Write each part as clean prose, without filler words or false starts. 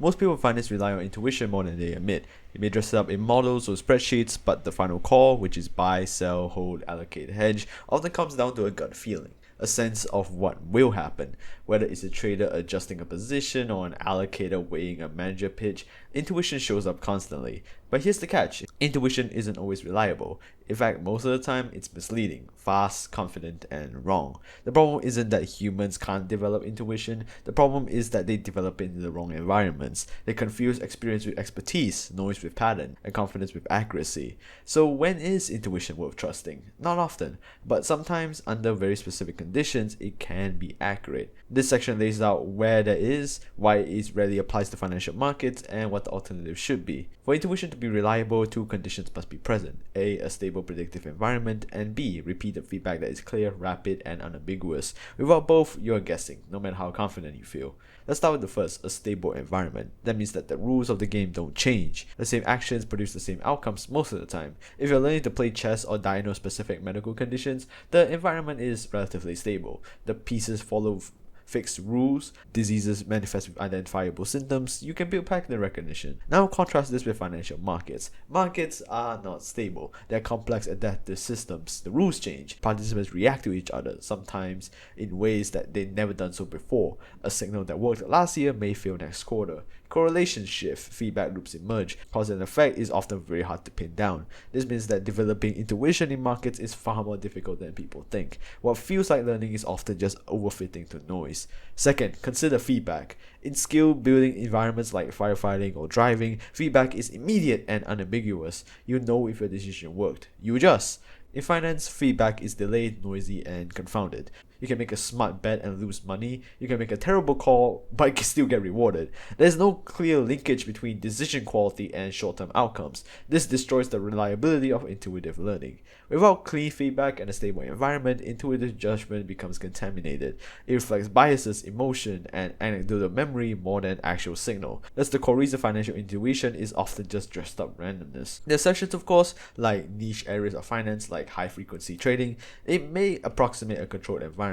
Most people find this rely on intuition more than they admit. You may dress it up in models or spreadsheets, but the final call, which is buy, sell, hold, allocate, hedge, often comes down to a gut feeling, a sense of what will happen. Whether it's a trader adjusting a position or an allocator weighing a manager pitch, intuition shows up constantly. But here's the catch: intuition isn't always reliable. In fact, most of the time, it's misleading, fast, confident, and wrong. The problem isn't that humans can't develop intuition, the problem is that they develop it in the wrong environments. They confuse experience with expertise, noise with pattern, and confidence with accuracy. So when is intuition worth trusting? Not often, but sometimes under very specific conditions, it can be accurate. This section lays out where there is, why it rarely applies to financial markets, and what the alternative should be. For intuition to be reliable, two conditions must be present: A stable predictive environment, and B, repeated feedback that is clear, rapid, and unambiguous. Without both, you're guessing, no matter how confident you feel. Let's start with the first, a stable environment. That means that the rules of the game don't change. The same actions produce the same outcomes most of the time. If you're learning to play chess or diagnose specific medical conditions, the environment is relatively stable. The pieces follow fixed rules, diseases manifest with identifiable symptoms, you can build pattern recognition. Now contrast this with financial markets. Markets are not stable. They're complex adaptive systems. The rules change. Participants react to each other, sometimes in ways that they've never done so before. A signal that worked last year may fail next quarter. Correlations shift, feedback loops emerge. Cause and effect is often very hard to pin down. This means that developing intuition in markets is far more difficult than people think. What feels like learning is often just overfitting to noise. Second, consider feedback. In skill building environments like firefighting or driving, feedback is immediate and unambiguous. You know if your decision worked. You adjust. In finance, feedback is delayed, noisy, and confounded. You can make a smart bet and lose money. You can make a terrible call but still get rewarded. There's no clear linkage between decision quality and short-term outcomes. This destroys the reliability of intuitive learning. Without clean feedback and a stable environment, intuitive judgment becomes contaminated. It reflects biases, emotion, and anecdotal memory more than actual signal. That's the core reason financial intuition is often just dressed up randomness. There are exceptions, of course, like niche areas of finance like high-frequency trading. It may approximate a controlled environment.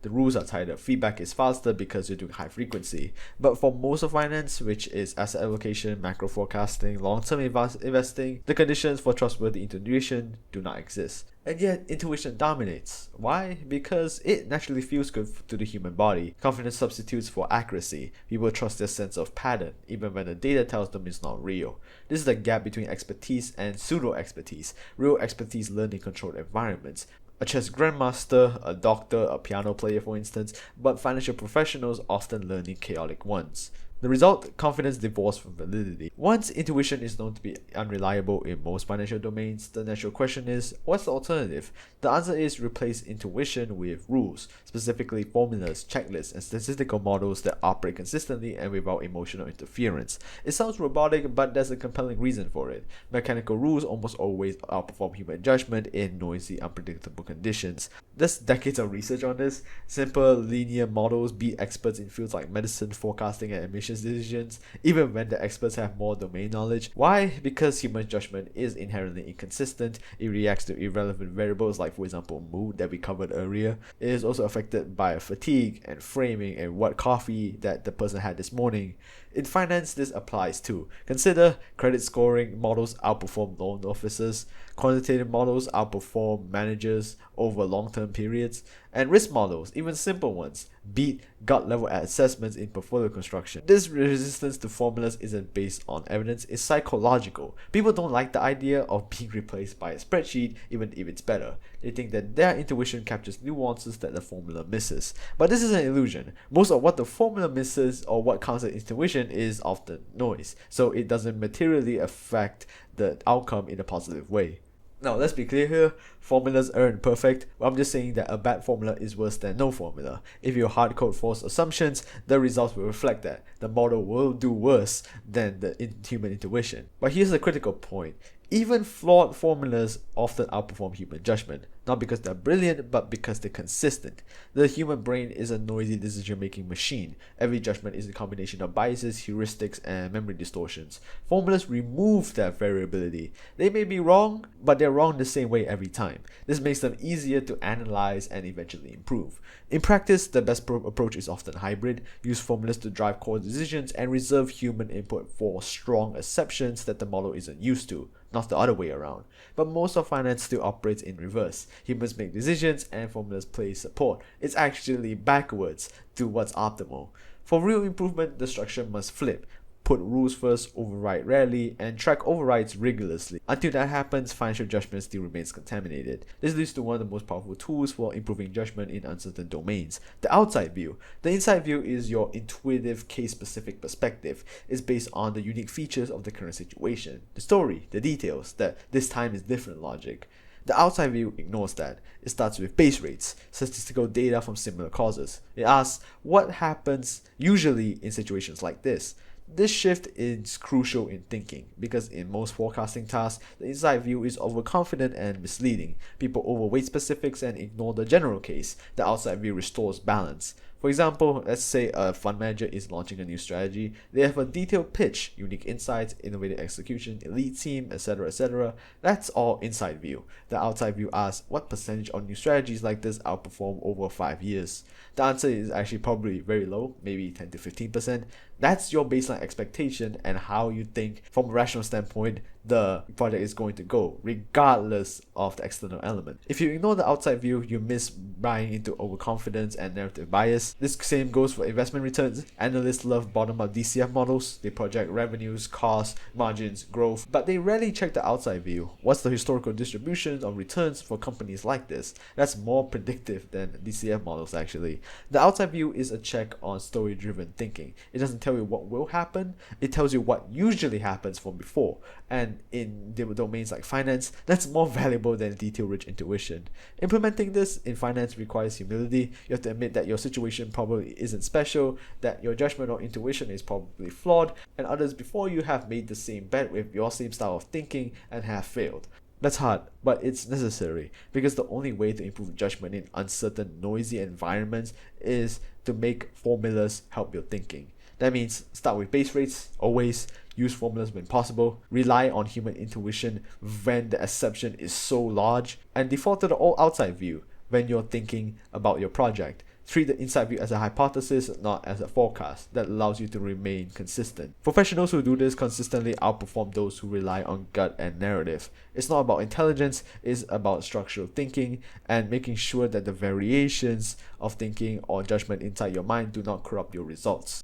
The rules are tighter. Feedback is faster because you're doing high frequency. But for most of finance, which is asset allocation, macro forecasting, long-term investing, the conditions for trustworthy intuition do not exist. And yet, intuition dominates. Why? Because it naturally feels good to the human body. Confidence substitutes for accuracy. People trust their sense of pattern, even when the data tells them it's not real. This is the gap between expertise and pseudo-expertise. Real expertise learned in controlled environments. A chess grandmaster, a doctor, a piano player for instance, but financial professionals often learn in chaotic ones. The result, confidence divorced from validity. Once intuition is known to be unreliable in most financial domains, the natural question is, what's the alternative? The answer is replace intuition with rules, specifically formulas, checklists, and statistical models that operate consistently and without emotional interference. It sounds robotic, but there's a compelling reason for it. Mechanical rules almost always outperform human judgment in noisy, unpredictable conditions. There's decades of research on this. Simple, linear models beat experts in fields like medicine, forecasting, and admissions decisions, even when the experts have more domain knowledge. Why? Because human judgment is inherently inconsistent. It reacts to irrelevant variables like, for example, mood that we covered earlier. It is also affected by fatigue and framing and what coffee that the person had this morning. In finance, this applies too. Consider credit scoring models outperform loan officers, quantitative models outperform managers over long-term periods, and risk models, even simple ones, beat gut-level assessments in portfolio construction. This resistance to formulas isn't based on evidence, it's psychological. People don't like the idea of being replaced by a spreadsheet, even if it's better. They think that their intuition captures nuances that the formula misses. But this is an illusion. Most of what the formula misses or what counts as intuition is often noise, so it doesn't materially affect the outcome in a positive way. Now, let's be clear here, formulas aren't perfect. I'm just saying that a bad formula is worse than no formula. If you hard-code false assumptions, the results will reflect that. The model will do worse than the human intuition. But here's the critical point. Even flawed formulas often outperform human judgment, not because they're brilliant, but because they're consistent. The human brain is a noisy decision-making machine. Every judgment is a combination of biases, heuristics, and memory distortions. Formulas remove that variability. They may be wrong, but they're wrong the same way every time. This makes them easier to analyze and eventually improve. In practice, the best approach is often hybrid. Use formulas to drive core decisions and reserve human input for strong assumptions that the model isn't used to, not the other way around. But most of finance still operates in reverse. Humans make decisions and formulas play support. It's actually backwards to what's optimal. For real improvement, the structure must flip. Put rules first, override rarely, and track overrides rigorously. Until that happens, financial judgment still remains contaminated. This leads to one of the most powerful tools for improving judgment in uncertain domains: the outside view. The inside view is your intuitive, case-specific perspective. It's based on the unique features of the current situation, the story, the details, that this time is different logic. The outside view ignores that. It starts with base rates, statistical data from similar causes. It asks, what happens usually in situations like this? This shift is crucial in thinking, because in most forecasting tasks, the inside view is overconfident and misleading. People overweight specifics and ignore the general case. The outside view restores balance. For example, let's say a fund manager is launching a new strategy. They have a detailed pitch, unique insights, innovative execution, elite team, etc., etc. That's all inside view. The outside view asks, what percentage of new strategies like this outperform over 5 years? The answer is actually probably very low, maybe 10 to 15%. That's your baseline expectation and how you think from a rational standpoint the project is going to go, regardless of the external element. If you ignore the outside view, you miss buying into overconfidence and narrative bias. This same goes for investment returns. Analysts love bottom-up DCF models. They project revenues, costs, margins, growth, but they rarely check the outside view. What's the historical distribution of returns for companies like this? That's more predictive than DCF models actually. The outside view is a check on story-driven thinking. It doesn't tell you what will happen, it tells you what usually happens from before. And in domains like finance, that's more valuable than detail-rich intuition. Implementing this in finance requires humility. You have to admit that your situation probably isn't special, that your judgment or intuition is probably flawed, and others before you have made the same bet with your same style of thinking and have failed. That's hard, but it's necessary, because the only way to improve judgment in uncertain, noisy environments is to make formulas help your thinking. That means start with base rates, always. Use formulas when possible. Rely on human intuition when the assumption is so large. And default to the all outside view when you're thinking about your project. Treat the inside view as a hypothesis, not as a forecast. That allows you to remain consistent. Professionals who do this consistently outperform those who rely on gut and narrative. It's not about intelligence, it's about structural thinking and making sure that the variations of thinking or judgment inside your mind do not corrupt your results.